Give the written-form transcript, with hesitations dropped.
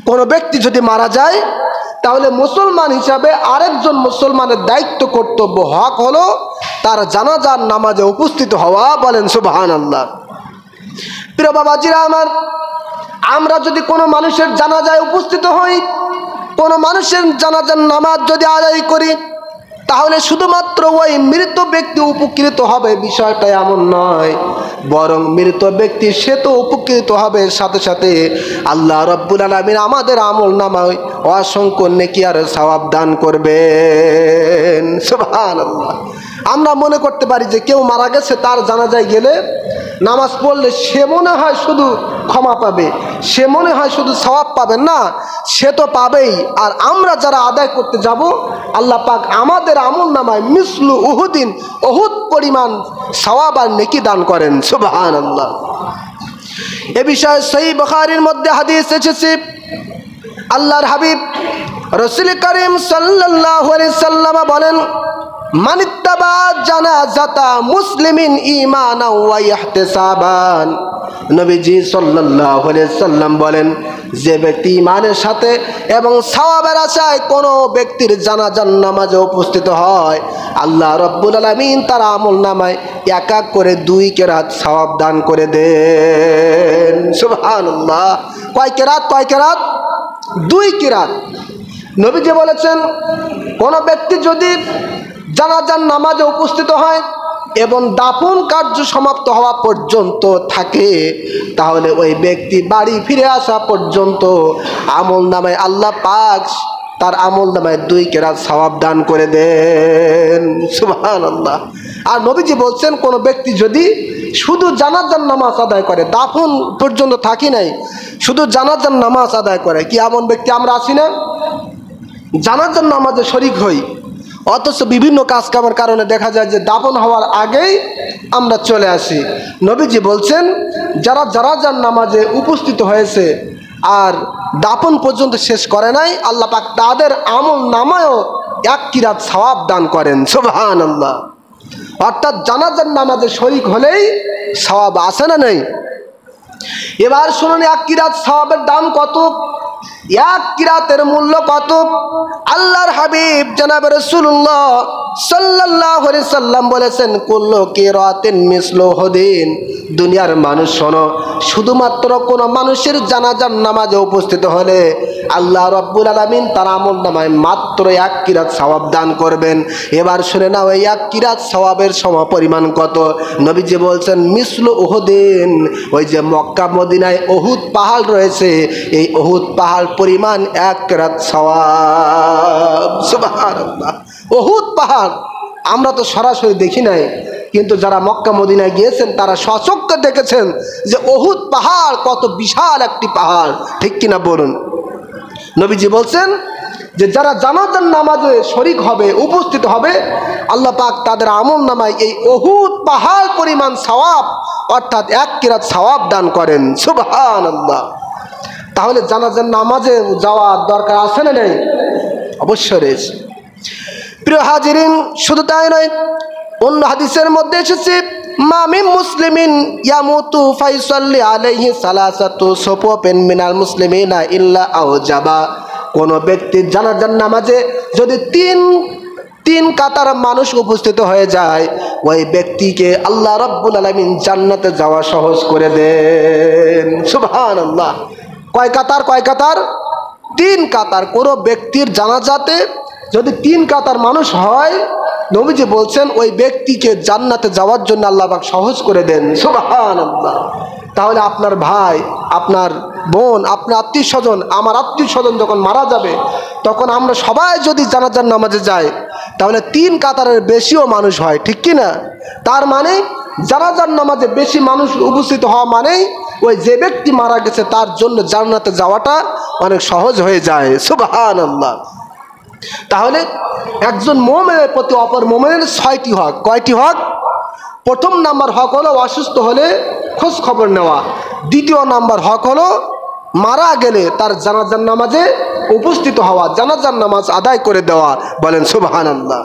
কোনো ব্যক্তি যদি মারা যায় তাহলে মুসলমান হিসাবে আরেকজন মুসলমানের দায়িত্ব, কর্তব্য, হক হলো তার জানাজার নামাজে উপস্থিত হওয়া। বলেন সুবহানাল্লাহ। প্রিয় বাবাজিরা আমার, আমরা যদি কোনো মানুষের জানাজায় উপস্থিত হই, কোনো মানুষের জানাজার নামাজ যদি আদায় করি, তাহলে শুধুমাত্র ওই মৃত ব্যক্তি উপকৃত হবে বিষয়টা এমন নয়, বরং মৃত ব্যক্তি সে তো উপকৃত হবে, সাথে সাথে আল্লাহ রাব্বুল আলামিন আমাদের আমল নামায় অসংখ্য নেকি আর সওয়াব দান করবেন। সুবহানাল্লাহ। আমরা মনে করতে পারি যে কেউ মারা গেছে, তার জানাজায় গেলে নামাজ পড়লে সে মনে হয় শুধু ক্ষমা পাবে, সে মনে হয় শুধু সওয়াব পাবেন। না, সে তো পাবেই, আর আমরা যারা আদায় করতে যাব আল্লাহ পাক আমাদের আমল নামায় মিসলু উহুদিন, উহুদ পরিমাণ সওয়াব আর নেকি দান করেন। সুবহানাল্লাহ। এ বিষয়ে সহিহ বুখারীর মধ্যে হাদিস এসেছে, আল্লাহর হাবিব রাসূল করিম সাল্লাল্লাহু আলাইহি সাল্লাম বলেন, মানিত্তাবা জানাজাতা মুসলিমিন ঈমানাও ওয়া ইহতিসাবান। নবীজি সাল্লাল্লাহু আলাইহি সাল্লাম বলেন, যে ব্যক্তি ঈমানের সাথে এবং সওয়াবের আশায় কোনো ব্যক্তির জানাজার নামাজে উপস্থিত হয়, আল্লাহ রাব্বুল আলামিন তার আমল নামায় এক এক করে 2 কেরাত সওয়াব দান করে দেন। সুবহানাল্লাহ। কয় কেরাত? 2 কেরাত। নবীজি বলেছেন, কোনো ব্যক্তি যদি জানাজার নামাজে উপস্থিত হয় এবং দাফন কার্য সমাপ্ত হওয়া পর্যন্ত থাকে, তাহলে ওই ব্যক্তি বাড়ি ফিরে আসা পর্যন্ত আমল নামায় আল্লাহ পাক তার আমল নামায় 2 কেরাত সওয়াব দান করে দেন। সুবহানাল্লাহ। আর নবীজি বলছেন, কোনো ব্যক্তি যদি শুধু জানাজার নামাজ আদায় করে, দাফন পর্যন্ত থাকি নাই, শুধু জানাজার নামাজ আদায় করে, কি এমন ব্যক্তি আমরা আছি না? জানাজার নামাজে শরীক হই, অথচ বিভিন্ন কাজ কামের কারণে দেখা যায় যে দাফন হওয়ার আগেই আমরা চলে আসি। নবীজি বলছেন, যারা জানাজার নামাজে উপস্থিত হয়েছে আর দাফন পর্যন্ত শেষ করে নাই, আল্লাহ পাক তাদের আমল নামায়ও 1 কিরাত সওয়াব দান করেন। সুবহানাল্লাহ। অর্থাৎ জানাজার নামাজে শরীক হলেই সওয়াব আসে না নেই? এবার শুনুন, 1 কিরাত সওয়াবের দাম কত, 1 কিরাতের মূল্য কত? আল্লাহর হাবিব জনাব রাসূলুল্লাহ সাল্লাল্লাহু আলাইহি সাল্লাম বলেছেন, কুল্লু কিরাতিন মিসলু উহুদিন। দুনিয়ার মানুষ শোনো, শুধুমাত্র কোন মানুষের জানাজার নামাজে উপস্থিত হলে আল্লাহ রাব্বুল আলামিন তার আমল নামায় মাত্র 1 কিরাত সওয়াব দান করবেন। এবার শুনে নাও, এই 1 কিরাত সওয়াবের সমপরিমাণ কত? নবীজি বলছেন, মিসলু উহুদিন। ওই যে মক্কা মদিনায় উহুদ পাহাড় রয়েছে, এই উহুদ পাহাড় পরিমাণ 1 কিরাত সওয়াব। সুবহানাল্লাহ। উহুদ পাহাড় আমরা তো সরাসরি দেখি নাই, কিন্তু যারা মক্কা মদিনায় গিয়েছেন তারা সচক্ষে দেখেছেন যে উহুদ পাহাড় কত বিশাল একটি পাহাড়, ঠিক কিনা বলুন? নবীজি বলছেন যে যারা জানাজার নামাজে শরীক হবে, উপস্থিত হবে, আল্লাহ পাক তাদের আমল নামায় এই উহুদ পাহাড় পরিমাণ সওয়াব, অর্থাৎ 1 কিরাত সওয়াব দান করেন। সুবহানাল্লাহ। তাহলে জানাজার নামাজে যাওয়ার দরকার আছে না নেই? অবশ্যই রয়েছে। প্রিয় হাজিরিন, শুধু তাই নয়, অন্য হাদিসের মধ্যে এসেছে, মা মিন মুসলিমিন ইয়ামুতু ফাইসাল্লি আলাইহি সালাসাতু সুফুফিন মিনাল মুসলিমিনা ইল্লা আওজাবা। কোন ব্যক্তির জানাজার নামাজে যদি তিন কাতার মানুষ উপস্থিত হয়ে যায়, ওই ব্যক্তিকে আল্লাহ রাব্বুল আলামিন জান্নাতে যাওয়া সহজ করে দেন। সুবহানাল্লাহ। কয় কাতার? 3 কাতার। কোনো ব্যক্তির জানাজাতে যদি 3 কাতার মানুষ হয়, নবীজি বলছেন ওই ব্যক্তিকে জান্নাতে যাওয়ার জন্য আল্লাহ পাক সহজ করে দেন। সুবহানাল্লাহ। তাহলে আপনার ভাই, আপনার বোন, আপনার আত্মীয় স্বজন, আমার আত্মীয় স্বজন যখন মারা যাবে, তখন আমরা সবাই যদি জানাজার নামাজে যাই, তাহলে 3 কাতারের বেশিও মানুষ হয়, ঠিক কি না? তার মানে জানাজার নামাজে বেশি মানুষ উপস্থিত হওয়া মানেই ওই যে ব্যক্তি মারা গেছে তার জন্য জান্নাতে যাওয়াটা অনেক সহজ হয়ে যায়। সুবহানাল্লাহ। তাহলে একজন মুমিনের প্রতি অপর মুমিনের 6টি হক। কয়টি হক? প্রথম নাম্বার হক হলো অসুস্থ হলে খোঁজ খবর নেওয়া। দ্বিতীয় নাম্বার হক হলো মারা গেলে তার জানাজার নামাজে উপস্থিত হওয়া, জানাজার নামাজ আদায় করে দেওয়া। বলেন সুবহানাল্লাহ।